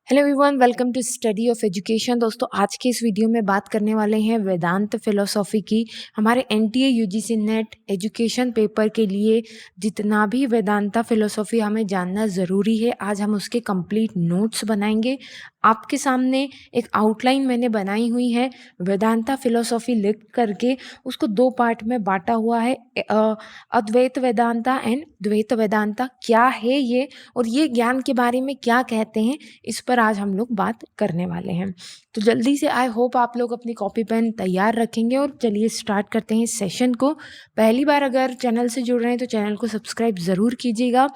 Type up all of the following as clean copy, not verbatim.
Hello everyone, welcome to study of education. दोस्तों, आज के इस वीडियो में बात करने वाले हैं वेदांत फिलोसॉफी की। हमारे NTA UGC net education paper के लिए जितना भी वेदांता फिलोसॉफी हमें जानना ज़रूरी है, आज हम उसके कंप्लीट नोट्स बनाएंगे। आपके सामने एक आउटलाइन मैंने बनाई हुई है। वेदांता फिलोसॉफी लिख करके उसको दो पार्ट में बांटा हुआ है। अद्वैत वेदांता एंड द्वैत वेदांता क्या है ये, और ये ज्ञान के बारे में क्या कहते हैं, इस पर आज हम लोग बात करने वाले हैं। तो जल्दी से आई होप आप लोग अपनी कॉपी पेन तैयार रखेंगे और चलिए स्टार्ट करते हैं इस सेशन को। पहली बार अगर चैनल से जुड़ रहे हैं तो चैनल को सब्सक्राइब ज़रूर कीजिएगा।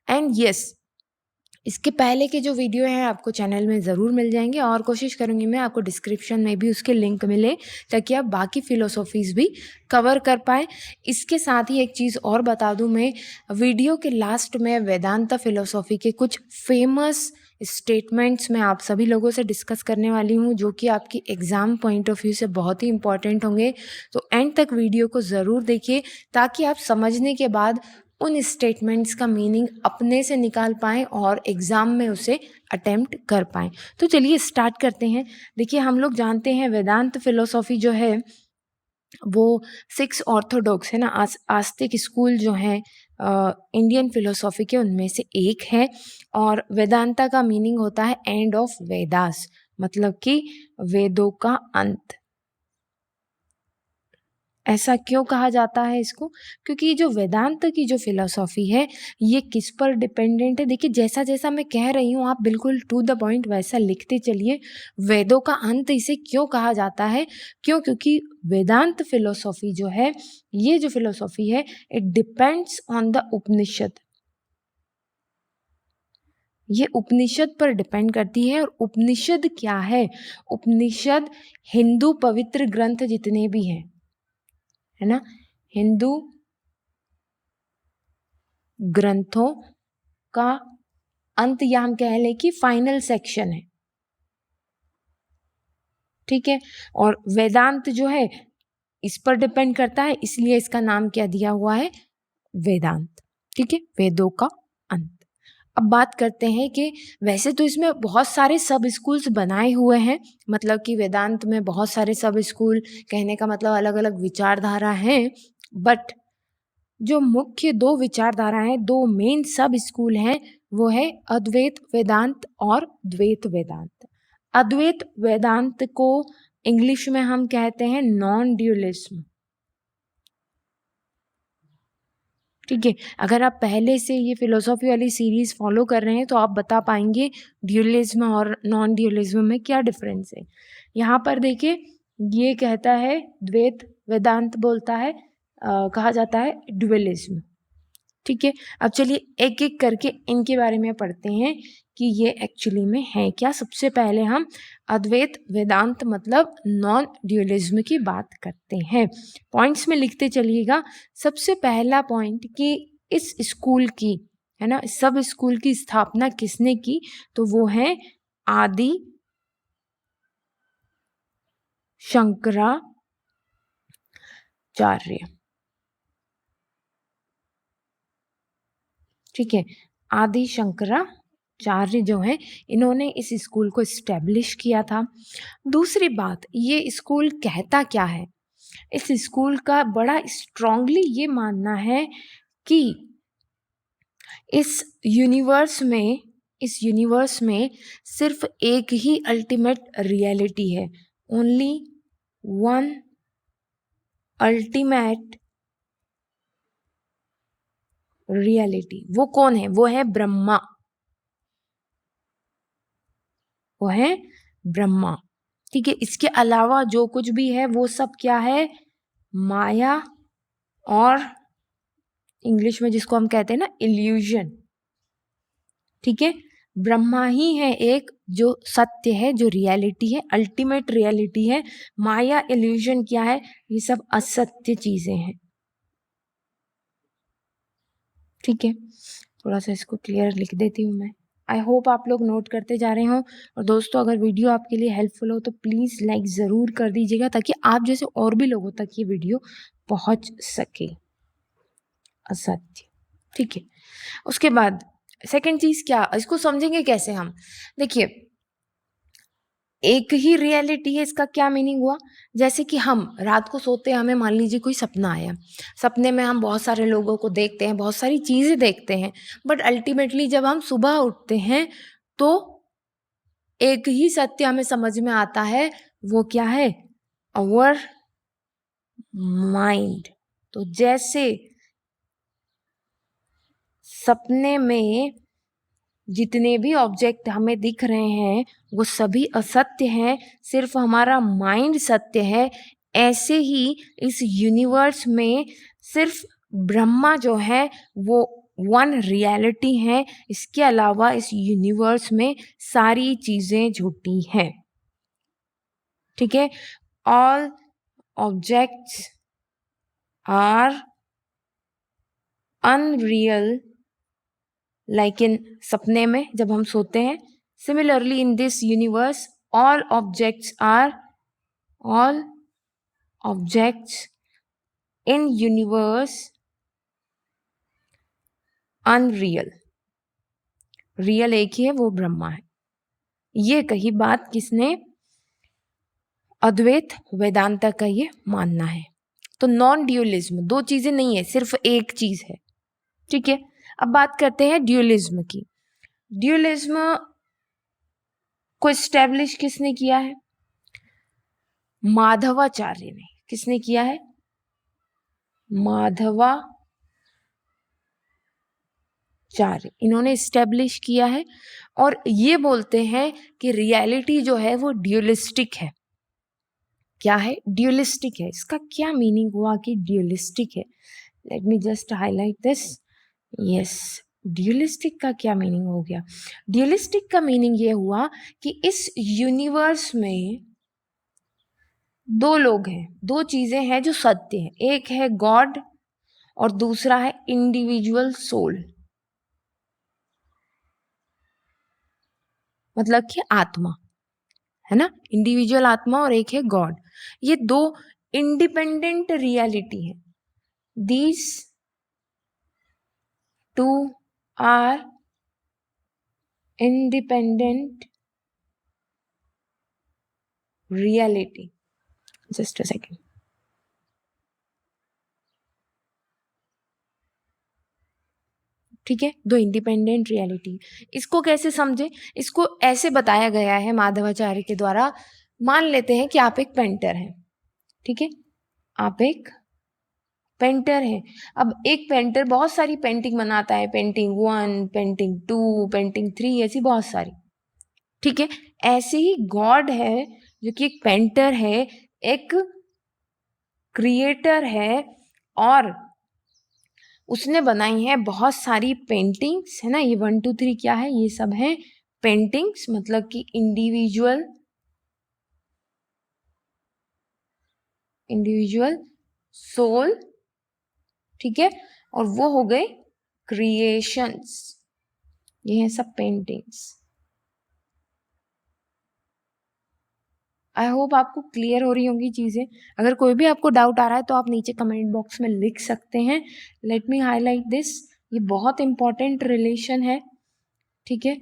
एंड यस, इसके पहले के जो वीडियो हैं आपको चैनल में ज़रूर मिल जाएंगे, और कोशिश करूँगी मैं आपको डिस्क्रिप्शन में भी उसके लिंक मिले ताकि आप बाकी फ़िलोसॉफीज़ भी कवर कर पाएँ। इसके साथ ही एक चीज़ और बता दूँ, मैं वीडियो के लास्ट में वेदांता फ़िलोसॉफी के कुछ फेमस स्टेटमेंट्स मैं आप सभी लोगों से डिस्कस करने वाली हूँ, जो कि आपकी एग्ज़ाम पॉइंट ऑफ व्यू से बहुत ही इंपॉर्टेंट होंगे। तो एंड तक वीडियो को ज़रूर देखिए ताकि आप समझने के बाद उन स्टेटमेंट्स का मीनिंग अपने से निकाल पाएँ और एग्ज़ाम में उसे अटेम्प्ट कर पाएँ। तो चलिए स्टार्ट करते हैं। देखिए, हम लोग जानते हैं वेदांत फिलोसॉफी जो है वो 6 ऑर्थोडॉक्स है ना, आस्तिक स्कूल जो हैं इंडियन फिलोसॉफी के, उनमें से एक है। और वेदांता का मीनिंग होता है एंड ऑफ वेदास, मतलब कि वेदों का अंत। ऐसा क्यों कहा जाता है इसको? क्योंकि जो वेदांत की जो फिलॉसफी है ये किस पर डिपेंडेंट है। देखिए, जैसा जैसा मैं कह रही हूँ आप बिल्कुल टू द पॉइंट वैसा लिखते चलिए। वेदों का अंत इसे क्यों कहा जाता है? क्योंकि वेदांत फिलॉसफी जो है, ये जो फिलॉसफी है, इट डिपेंड्स ऑन द उपनिषद। ये उपनिषद पर डिपेंड करती है। और उपनिषद क्या है? उपनिषद हिंदू पवित्र ग्रंथ जितने भी हैं, है ना, हिंदू ग्रंथों का अंत, या हम कह लें कि फाइनल सेक्शन है। ठीक है। और वेदांत जो है इस पर डिपेंड करता है, इसलिए इसका नाम क्या दिया हुआ है? वेदांत। ठीक है, वेदों का अंत। अब बात करते हैं कि वैसे तो इसमें बहुत सारे सब स्कूल्स बनाए हुए हैं, मतलब कि वेदांत में बहुत सारे सब स्कूल, कहने का मतलब अलग अलग विचारधारा हैं। बट जो मुख्य दो विचारधाराएं, दो मेन सब स्कूल हैं, वो है अद्वैत वेदांत और द्वैत वेदांत। अद्वैत वेदांत को इंग्लिश में हम कहते हैं नॉन ड्यूलिज्म। ठीक है, अगर आप पहले से ये फिलोसॉफी वाली सीरीज फॉलो कर रहे हैं तो आप बता पाएंगे ड्यूलिज्म और नॉन ड्यूलिज्म में क्या डिफरेंस है। यहाँ पर देखिए, ये कहता है द्वैत वेदांत बोलता है, कहा जाता है ड्यूलिज्म। ठीक है, अब चलिए एक एक करके इनके बारे में पढ़ते हैं कि ये एक्चुअली में है क्या। सबसे पहले हम अद्वैत वेदांत मतलब नॉन ड्यूलिज्म की बात करते हैं। पॉइंट्स में लिखते चलिएगा। सबसे पहला पॉइंट कि इस स्कूल की, है ना, सब स्कूल की स्थापना किसने की? तो वो है आदि शंकराचार्य। ठीक है, आदि शंकराचार्य जो है, इन्होंने इस स्कूल को इस्टेब्लिश किया था। दूसरी बात, ये स्कूल कहता क्या है? इस स्कूल का बड़ा स्ट्रांगली ये मानना है कि इस यूनिवर्स में सिर्फ एक ही अल्टीमेट रियलिटी है। Only one ultimate reality. वो कौन है? वो है ब्रह्मा। वो है ब्रह्मा। ठीक है, इसके अलावा जो कुछ भी है वो सब क्या है? माया, और इंग्लिश में जिसको हम कहते हैं ना इल्यूजन। ठीक है, ब्रह्मा ही है एक जो सत्य है, जो रियलिटी है, अल्टीमेट रियलिटी है। माया, इल्यूजन क्या है? ये सब असत्य चीजें हैं। ठीक है, थोड़ा सा इसको क्लियर लिख देती हूँ मैं। आई होप आप लोग नोट करते जा रहे हो। और दोस्तों, अगर वीडियो आपके लिए हेल्पफुल हो तो प्लीज़ लाइक ज़रूर कर दीजिएगा ताकि आप जैसे और भी लोगों तक ये वीडियो पहुंच सके। असत्य। ठीक है, उसके बाद सेकंड चीज़ क्या, इसको समझेंगे कैसे हम? देखिए, एक ही रियलिटी है, इसका क्या मीनिंग हुआ? जैसे कि हम रात को सोते हैं, हमें मान लीजिए कोई सपना आया, सपने में हम बहुत सारे लोगों को देखते हैं, बहुत सारी चीज़ें देखते हैं, बट अल्टीमेटली जब हम सुबह उठते हैं तो एक ही सत्य हमें समझ में आता है, वो क्या है? Our mind. तो जैसे सपने में जितने भी ऑब्जेक्ट हमें दिख रहे हैं वो सभी असत्य हैं, सिर्फ हमारा माइंड सत्य है। ऐसे ही इस यूनिवर्स में सिर्फ ब्रह्मा जो है वो वन रियलिटी है, इसके अलावा इस यूनिवर्स में सारी चीज़ें झूठी हैं। ठीक है, all objects are unreal, like in सपने में जब हम सोते हैं। Similarly in this universe all objects in universe unreal, real एक ही है, वो ब्रह्मा है। ये कही बात किसने? अद्वैत वेदांता का ये मानना है। तो नॉन ड्यूलिज्म, दो चीजें नहीं है, सिर्फ एक चीज है। ठीक है, अब बात करते हैं ड्यूलिज्म की। ड्यूलिज्म को एस्टेब्लिश किसने किया है? माधवाचार्य ने। किसने किया है? माधवाचार्य, इन्होंने एस्टेब्लिश किया है और ये बोलते हैं कि रियलिटी जो है वो ड्यूलिस्टिक है। क्या है? ड्यूलिस्टिक है। इसका क्या मीनिंग हुआ कि ड्यूलिस्टिक है? Let me just highlight this. Yes, dualistic का क्या मीनिंग हो गया? ड्यूलिस्टिक का मीनिंग ये हुआ कि इस यूनिवर्स में दो लोग हैं, दो चीजें हैं जो सत्य हैं। एक है गॉड और दूसरा है इंडिविजुअल सोल, मतलब कि आत्मा, है ना? इंडिविजुअल आत्मा और एक है गॉड। ये दो इंडिपेंडेंट रियलिटी है। These two are independent reality. Just a second. ठीक है, दो इंडिपेंडेंट रियलिटी। इसको कैसे समझे? इसको ऐसे बताया गया है माधवाचार्य के द्वारा। मान लेते हैं कि आप एक पेंटर हैं। ठीक है, आप एक पेंटर हैं। अब एक पेंटर बहुत सारी पेंटिंग बनाता है, पेंटिंग 1, पेंटिंग 2, पेंटिंग 3, ऐसी बहुत सारी। ठीक है, ऐसे ही गॉड है जो कि एक पेंटर है, एक क्रिएटर है और उसने बनाई है बहुत सारी पेंटिंग्स, है ना? ये 1, 2, 3 क्या है? ये सब है पेंटिंग्स, मतलब कि इंडिविजुअल सोल। ठीक है, और वो हो गए क्रिएशंस। ये हैं सब पेंटिंग्स। आई होप आपको क्लियर हो रही होंगी चीज़ें। अगर कोई भी आपको डाउट आ रहा है तो आप नीचे कमेंट बॉक्स में लिख सकते हैं। लेट मी हाईलाइट दिस, ये बहुत इंपॉर्टेंट रिलेशन है। ठीक है,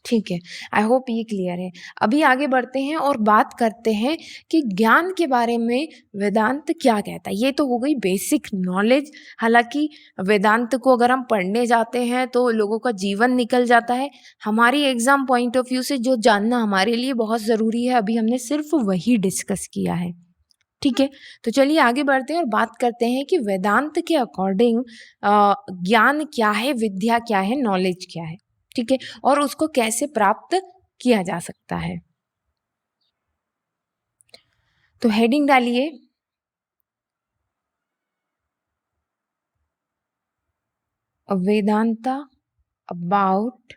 ठीक है, आई होप ये क्लियर है। अभी आगे बढ़ते हैं और बात करते हैं कि ज्ञान के बारे में वेदांत क्या कहता है। ये तो हो गई बेसिक नॉलेज। हालांकि वेदांत को अगर हम पढ़ने जाते हैं तो लोगों का जीवन निकल जाता है। हमारी एग्जाम पॉइंट ऑफ व्यू से जो जानना हमारे लिए बहुत ज़रूरी है, अभी हमने सिर्फ वही डिस्कस किया है। ठीक है, तो चलिए आगे बढ़ते हैं और बात करते हैं कि वेदांत के अकॉर्डिंग ज्ञान क्या है, विद्या क्या है, नॉलेज क्या है। ठीक है, और उसको कैसे प्राप्त किया जा सकता है। तो हेडिंग डालिए, वेदांता अबाउट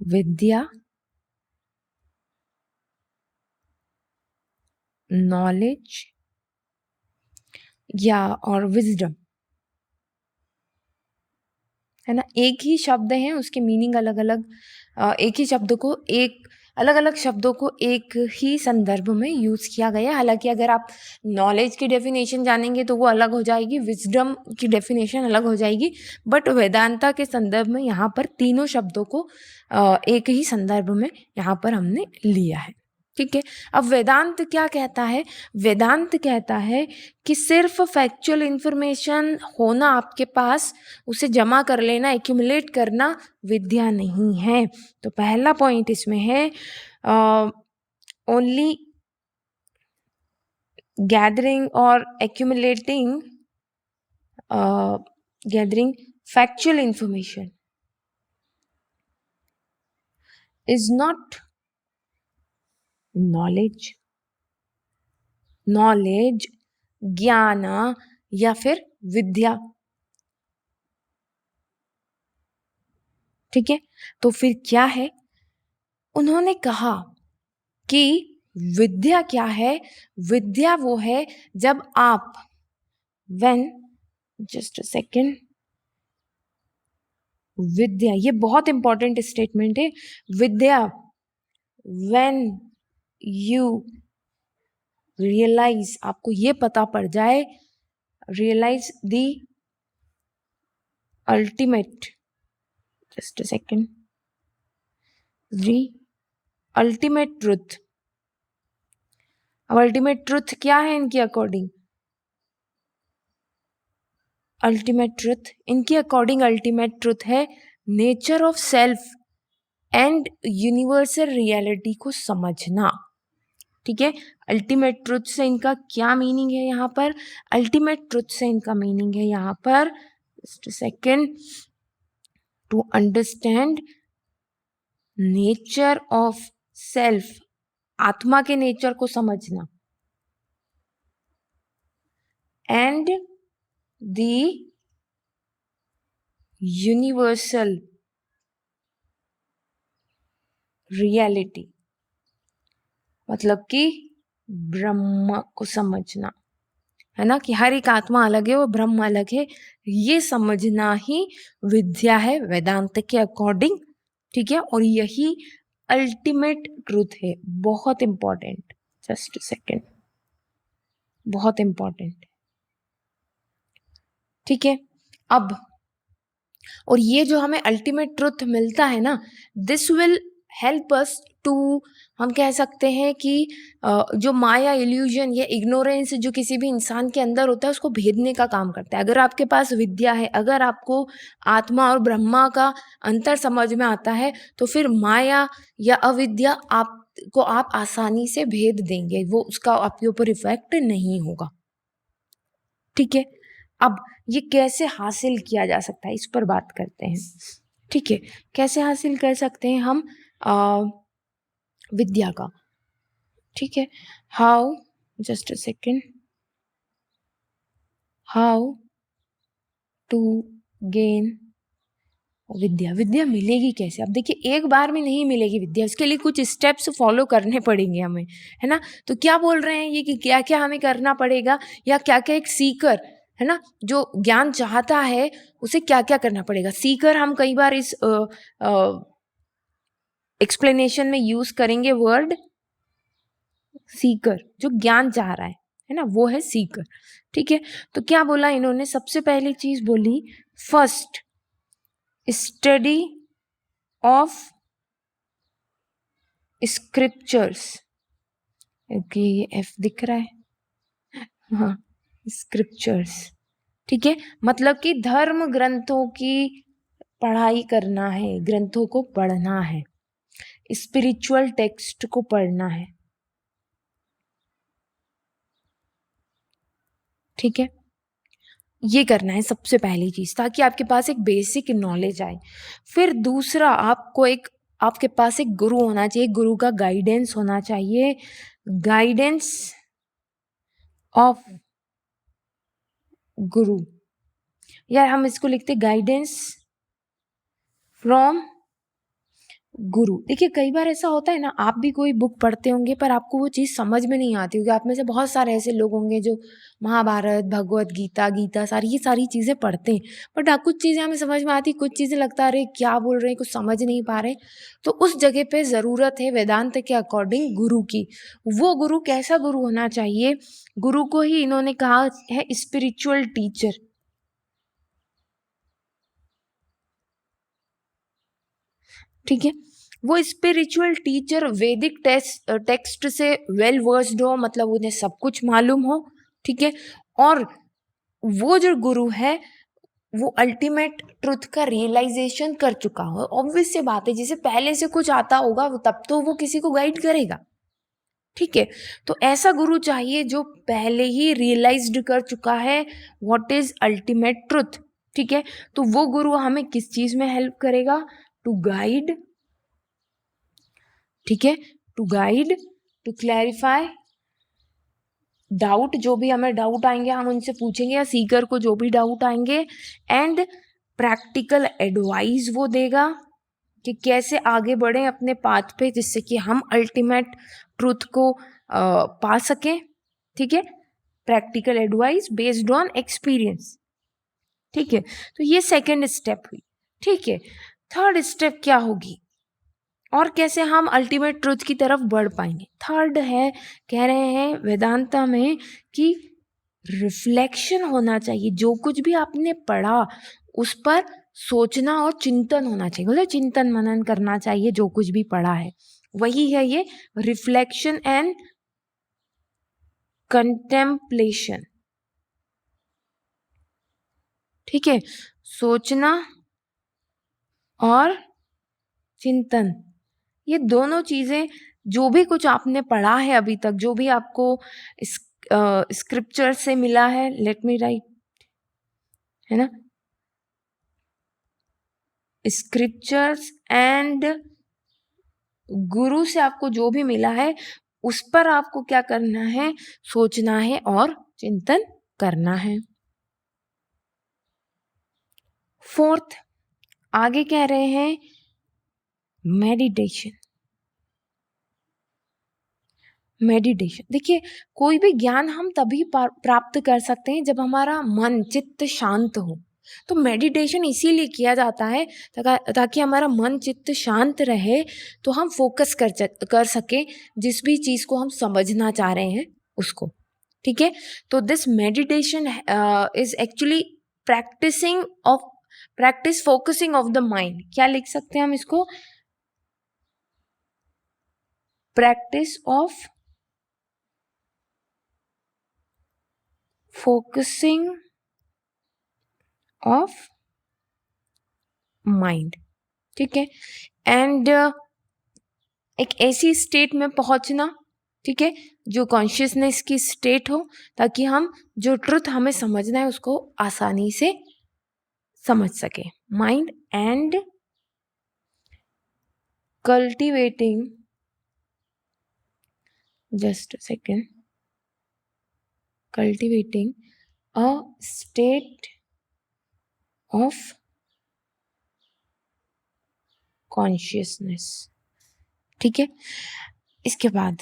विद्या, नॉलेज या और विजडम, है ना? एक ही शब्द है, उसके मीनिंग अलग अलग। एक ही शब्द को एक अलग अलग शब्दों को एक ही संदर्भ में यूज़ किया गया है। हालांकि अगर आप नॉलेज की डेफिनेशन जानेंगे तो वो अलग हो जाएगी, विजडम की डेफिनेशन अलग हो जाएगी, बट वेदांता के संदर्भ में यहाँ पर तीनों शब्दों को एक ही संदर्भ में यहाँ पर हमने लिया है। ठीक है, अब वेदांत क्या कहता है? वेदांत कहता है कि सिर्फ फैक्चुअल इंफॉर्मेशन होना आपके पास, उसे जमा कर लेना, एक्यूमुलेट करना विद्या नहीं है। तो पहला पॉइंट इसमें है ओनली गैदरिंग और accumulating gathering factual information is not knowledge. Knowledge, ज्ञान या फिर विद्या। ठीक है, तो फिर क्या है? उन्होंने कहा कि विद्या क्या है? विद्या वो है जब आप व्हेन जस्ट अ सेकेंड, विद्या, ये बहुत इंपॉर्टेंट स्टेटमेंट है। विद्या व्हेन यू रियलाइज, आपको ये पता पड़ जाए, realise the ultimate, just a second, the ultimate truth. अब अल्टीमेट ट्रुथ क्या है इनके अकॉर्डिंग? अल्टीमेट ट्रुथ इनके अकॉर्डिंग अल्टीमेट ट्रुथ है nature of self and universal reality को समझना। ठीक है, अल्टीमेट ट्रुथ से इनका क्या मीनिंग है यहाँ पर? अल्टीमेट ट्रुथ से इनका मीनिंग है यहाँ पर, just second, to understand nature of self, आत्मा के नेचर को समझना, एंड द यूनिवर्सल रियलिटी, मतलब कि ब्रह्म को समझना, है ना, कि हर एक आत्मा अलग है, वो ब्रह्म अलग है, ये समझना ही विद्या है वेदांत के अकॉर्डिंग। ठीक है, और यही अल्टीमेट ट्रूथ है। बहुत इंपॉर्टेंट, जस्ट सेकेंड, बहुत इंपॉर्टेंट। ठीक है, अब और ये जो हमें अल्टीमेट ट्रुथ मिलता है ना, this will help us to, हम कह सकते हैं कि जो माया, इल्यूजन या इग्नोरेंस जो किसी भी इंसान के अंदर होता है उसको भेदने का काम करता है। अगर आपके पास विद्या है, अगर आपको आत्मा और ब्रह्मा का अंतर समझ में आता है, तो फिर माया या अविद्या आपको आप आसानी से भेद देंगे, वो उसका आपके ऊपर इफेक्ट नहीं होगा। ठीक है, अब ये कैसे हासिल किया जा सकता है, इस पर बात करते हैं। ठीक है, कैसे हासिल कर सकते हैं हम विद्या का? ठीक है, how, just a second, how to gain विद्या। विद्या मिलेगी कैसे? अब देखिए, एक बार में नहीं मिलेगी विद्या, इसके लिए कुछ स्टेप्स फॉलो करने पड़ेंगे हमें, है ना। तो क्या बोल रहे हैं ये कि क्या क्या हमें करना पड़ेगा, या क्या क्या एक सीकर, है ना, जो ज्ञान चाहता है उसे क्या क्या करना पड़ेगा। सीकर हम कई बार इस एक्सप्लेनेशन में यूज करेंगे वर्ड सीकर, जो ज्ञान चाह रहा है ना, वो है सीकर। ठीक है, तो क्या बोला इन्होंने? सबसे पहली चीज बोली, first study of scriptures. Okay, ये एफ दिख रहा है, हाँ, स्क्रिप्चर्स। ठीक है, मतलब कि धर्म ग्रंथों की पढ़ाई करना है, ग्रंथों को पढ़ना है, स्पिरिचुअल टेक्स्ट को पढ़ना है। ठीक है, ये करना है सबसे पहली चीज, ताकि आपके पास एक बेसिक नॉलेज आए। फिर दूसरा, आपके पास एक गुरु होना चाहिए, गुरु का गाइडेंस होना चाहिए, गाइडेंस ऑफ गुरु, या हम इसको लिखते गाइडेंस फ्रॉम गुरु, देखिए कई बार ऐसा होता है ना, आप भी कोई बुक पढ़ते होंगे पर आपको वो चीज़ समझ में नहीं आती होगी। आप में से बहुत सारे ऐसे लोग होंगे जो महाभारत, भगवत गीता, गीता सारी ये सारी चीज़ें पढ़ते हैं, बट कुछ चीज़ें हमें समझ में आती, कुछ चीज़ें लगता है अरे क्या बोल रहे हैं, कुछ समझ नहीं पा रहे। तो उस जगह पे ज़रूरत है वेदांत के अकॉर्डिंग गुरु की। वो गुरु कैसा गुरु होना चाहिए? गुरु को ही इन्होंने कहा है स्पिरिचुअल टीचर। ठीक है, वो स्पिरिचुअल टीचर वैदिक टेक्स्ट से वेल वर्स्ड हो, मतलब उन्हें सब कुछ मालूम हो। ठीक है, और वो जो गुरु है वो अल्टीमेट ट्रुथ का रियलाइजेशन कर चुका हो। ऑब्वियस सी बात है, जिसे पहले से कुछ आता होगा वो तब तो वो किसी को गाइड करेगा। ठीक है, तो ऐसा गुरु चाहिए जो पहले ही रियलाइज्ड कर चुका है व्हाट इज अल्टीमेट ट्रुथ। ठीक है, तो वो गुरु हमें किस चीज में हेल्प करेगा? To guide. ठीक है, to guide, to clarify doubt, जो भी हमें डाउट आएंगे हम उनसे पूछेंगे, या सीकर को जो भी डाउट आएंगे, एंड प्रैक्टिकल एडवाइस वो देगा कि कैसे आगे बढ़ें अपने पाथ पे, जिससे कि हम अल्टीमेट ट्रूथ को पा सकें। ठीक है, practical advice based on experience. ठीक है, तो ये सेकेंड स्टेप हुई। ठीक है, थर्ड स्टेप क्या होगी और कैसे हम अल्टीमेट ट्रुथ की तरफ बढ़ पाएंगे? थर्ड है, कह रहे हैं वेदांता में कि रिफ्लेक्शन होना चाहिए। जो कुछ भी आपने पढ़ा उस पर सोचना और चिंतन होना चाहिए, मतलब चिंतन मनन करना चाहिए जो कुछ भी पढ़ा है। वही है ये रिफ्लेक्शन एंड कंटेम्पलेशन। ठीक है, सोचना और चिंतन, ये दोनों चीजें, जो भी कुछ आपने पढ़ा है अभी तक, जो भी आपको स्क्रिप्चर से मिला है, लेट मी राइट, है ना, स्क्रिप्चर्स एंड गुरु से आपको जो भी मिला है उस पर आपको क्या करना है? सोचना है और चिंतन करना है। फोर्थ, आगे कह रहे हैं मेडिटेशन। मेडिटेशन, देखिए कोई भी ज्ञान हम तभी प्राप्त कर सकते हैं जब हमारा मन चित्त शांत हो। तो मेडिटेशन इसीलिए किया जाता है ताकि हमारा मन चित्त शांत रहे, तो हम फोकस कर सके जिस भी चीज़ को हम समझना चाह रहे हैं उसको। ठीक है, तो this meditation is actually practice focusing of the mind. क्या लिख सकते हैं हम इसको? Practice of focusing of mind. ठीक है, एंड एक ऐसी स्टेट में पहुंचना, ठीक है, जो कॉन्शियसनेस की स्टेट हो, ताकि हम जो ट्रुथ हमें समझना है उसको आसानी से समझ सके। Mind and cultivating, just a second, cultivating a state of consciousness. ठीक है, इसके बाद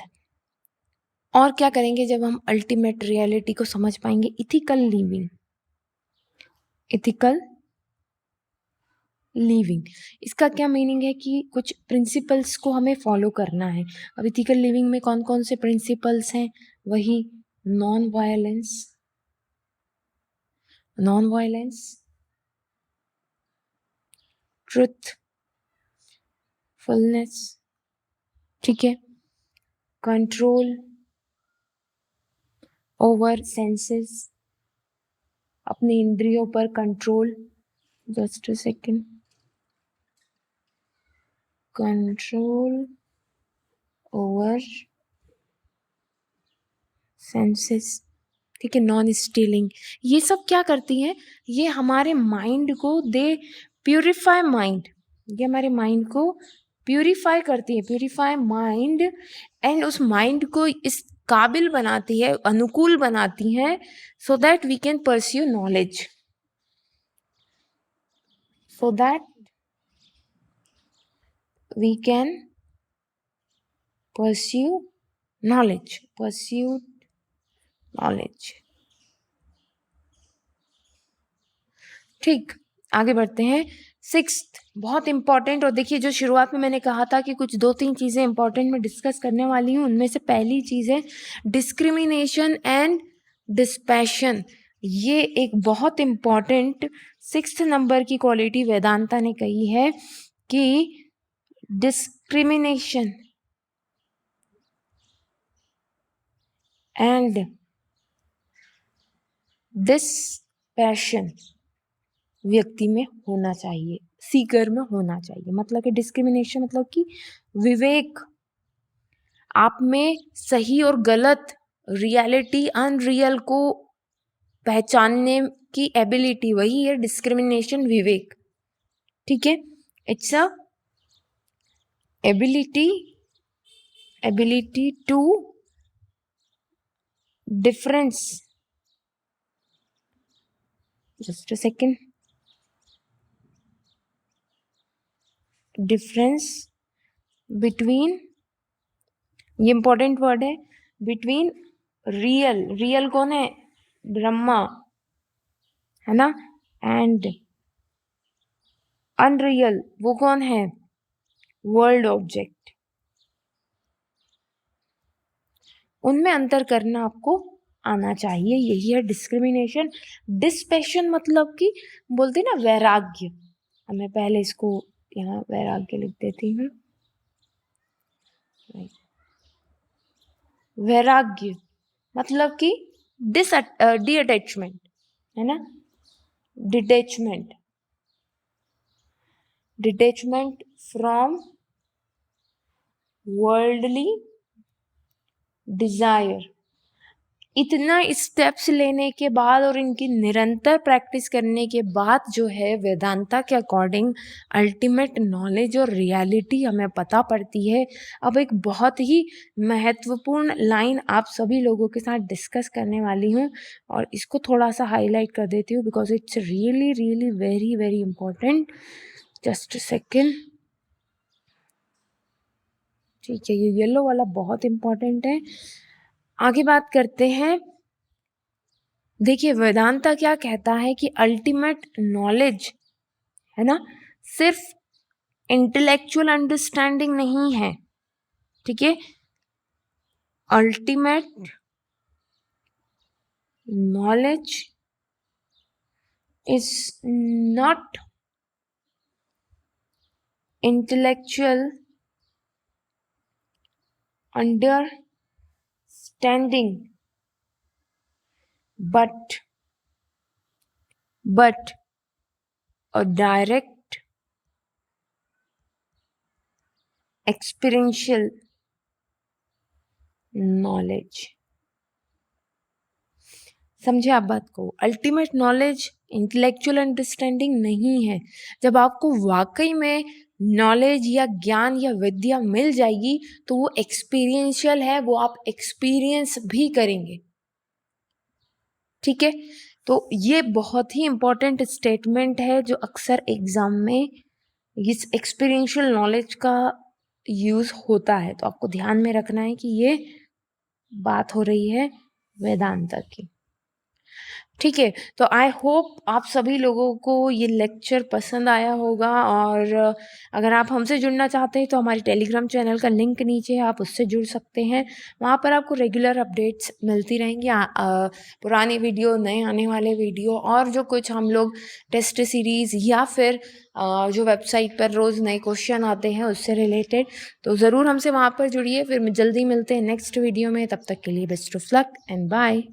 और क्या करेंगे जब हम अल्टीमेट रियलिटी को समझ पाएंगे? Ethical living. इथिकल लिविंग, इसका क्या मीनिंग है कि कुछ प्रिंसिपल्स को हमें फॉलो करना है। अब इथिकल लिविंग में कौन कौन से प्रिंसिपल्स हैं? वही नॉन वायलेंस, ट्रुथफुलनेस, ठीक है, कंट्रोल ओवर सेंसेस, अपने इंद्रियों पर control, just a second, control over senses, ठीक है, नॉन स्टीलिंग। ये सब क्या करती हैं? ये हमारे माइंड को प्यूरिफाई माइंड, ये हमारे माइंड को प्यूरिफाई करती है, प्यूरिफाई माइंड, एंड उस माइंड को इस काबिल बनाती है, अनुकूल बनाती है, so that we can pursue knowledge, so that we can pursue knowledge. ठीक, आगे बढ़ते हैं। सिक्स्थ बहुत इंपॉर्टेंट, और देखिए जो शुरुआत में मैंने कहा था कि कुछ 2-3 चीज़ें इंपॉर्टेंट मैं डिस्कस करने वाली हूँ, उनमें से पहली चीज़ है डिस्क्रिमिनेशन एंड डिस्पैशन। ये एक बहुत इंपॉर्टेंट 6th नंबर की क्वालिटी वेदांता ने कही है कि डिस्क्रिमिनेशन एंड डिस्पैशन व्यक्ति में होना चाहिए, सीकर में होना चाहिए। मतलब कि डिस्क्रिमिनेशन मतलब कि विवेक, आप में सही और गलत, रियलिटी अनरियल को पहचानने की एबिलिटी, वही है डिस्क्रिमिनेशन, विवेक। ठीक है, it's a ability to difference, just a second, difference between, ये इंपॉर्टेंट वर्ड है, बिटवीन रियल कौन है, ब्रह्मा है ना, एंड अनरियल वो कौन है, वर्ल्ड ऑब्जेक्ट। उनमें अंतर करना आपको आना चाहिए, यही है डिस्क्रिमिनेशन। डिस्पैशन मतलब कि बोलते ना वैराग्य, मैं पहले इसको यहाँ वैराग्य लिख देती हूँ। वैराग्य मतलब कि डिअटैचमेंट है ना, डिटैचमेंट फ्रॉम वर्ल्डली डिजायर। इतना स्टेप्स लेने के बाद और इनकी निरंतर प्रैक्टिस करने के बाद जो है वेदांता के अकॉर्डिंग अल्टीमेट नॉलेज और रियलिटी हमें पता पड़ती है। अब एक बहुत ही महत्वपूर्ण लाइन आप सभी लोगों के साथ डिस्कस करने वाली हूँ और इसको थोड़ा सा हाईलाइट कर देती हूँ because it's really really very very important. Just second, ठीक है, ये येलो वाला बहुत इंपॉर्टेंट है। आगे बात करते हैं। देखिए वेदांता क्या कहता है कि अल्टीमेट नॉलेज है ना, सिर्फ इंटेलेक्चुअल अंडरस्टैंडिंग नहीं है। ठीक है, ultimate knowledge is not intellectual understanding but a direct experiential knowledge। समझे आप बात को, अल्टीमेट नॉलेज इंटेलेक्चुअल अंडरस्टैंडिंग नहीं है। जब आपको वाकई में नॉलेज या ज्ञान या विद्या मिल जाएगी तो वो एक्सपीरियंशियल है, वो आप एक्सपीरियंस भी करेंगे। ठीक है, तो ये बहुत ही इंपॉर्टेंट स्टेटमेंट है जो अक्सर एग्जाम में इस एक्सपीरियंशियल नॉलेज का यूज होता है, तो आपको ध्यान में रखना है कि ये बात हो रही है वेदांता की। ठीक है, तो आई होप आप सभी लोगों को ये लेक्चर पसंद आया होगा और अगर आप हमसे जुड़ना चाहते हैं तो हमारे टेलीग्राम चैनल का लिंक नीचे है, आप उससे जुड़ सकते हैं। वहाँ पर आपको रेगुलर अपडेट्स मिलती रहेंगी, पुरानी वीडियो, नए आने वाले वीडियो और जो कुछ हम लोग टेस्ट सीरीज़ या फिर जो वेबसाइट पर रोज़ नए क्वेश्चन आते हैं उससे रिलेटेड, तो ज़रूर हमसे वहाँ पर जुड़िए। फिर जल्दी मिलते हैं नेक्स्ट वीडियो में, तब तक के लिए best of luck and bye.